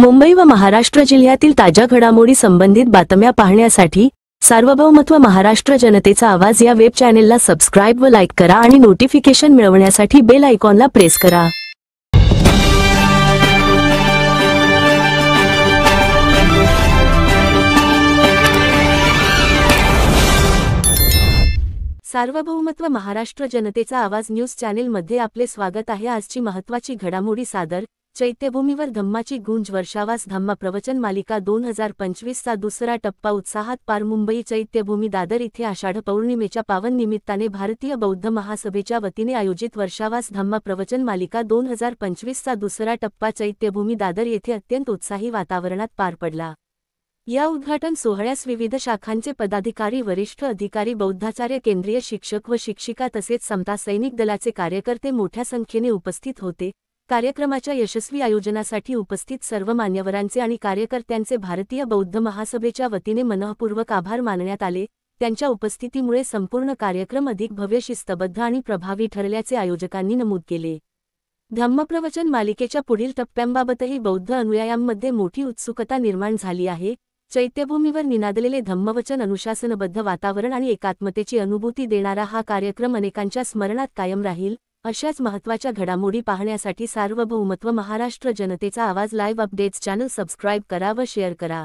मुंबई व महाराष्ट्र जिल्ह्यातील ताज्या घडामोडी संबंधित बातम्या पाहण्यासाठी सार्वभौमत्व महाराष्ट्र जनतेचा आवाज या वेब चॅनेलला सबस्क्राइब व लाईक करा आणि नोटिफिकेशन मिळवण्यासाठी बेल आयकॉनला प्रेस करा। सार्वभौमत्व महाराष्ट्र जनतेचा आवाज न्यूज चॅनेल मध्ये आपले स्वागत आहे। आजची महत्त्वाची घडामोडी सादर। चैत्यभूमीवर धम्माची गूंज, वर्षावास धम्म प्रवचन मालिका 2025 चा दुसरा टप्पा उत्साहात पार। मुंबई चैत्यभूमी दादर इथे आषाढ पौर्णिमेच्या पावन निमित्ताने भारतीय बौद्ध महासभेच्या वतीने आयोजित वर्षावास धम्म प्रवचन मालिका 2025 चा दुसरा टप्पा चैत्यभूमी दादर येथे अत्यंत उत्साही वातावरणात पार पडला। या उद्घाटन सोहळ्यास विविध शाखांचे पदाधिकारी, वरिष्ठ अधिकारी, बौद्धाचार्य, केंद्रीय शिक्षक व शिक्षिका तसेच समता सैनिक दलाचे कार्यकर्ते मोठ्या संख्येने उपस्थित होते। कार्यक्रमाच्या यशस्वी आयोजनासाठी उपस्थित सर्व मान्यवरांचे आणि कार्यकर्त्यांचे भारतीय बौद्ध महासभेच्या वतीने मनःपूर्वक आभार मानण्यात आले। त्यांच्या उपस्थितीमुळे संपूर्ण कार्यक्रम अधिक भव्य, शिस्तबद्ध आणि प्रभावी ठरल्याचे आयोजकांनी नमूद केले। धम्मप्रवचन मालिकेच्या पुढील टप्प्यांबाबतही बौद्ध अनुयायांमध्ये मोठी उत्सुकता निर्माण झाली आहे। चैत्यभूमीवर निनादलेले धम्मवचन अनुशासनबद्ध वातावरण आणि एकात्मतेची अनुभूती देणारा हा कार्यक्रम अनेकांच्या स्मरणात कायम राहील। अशाच महत्त्वाच्या घडामोडी पाहण्यासाठी सार्वभौमत्व महाराष्ट्र जनतेचा आवाज लाईव्ह अपडेट्स चॅनल सबस्क्राइब करा व शेअर करा।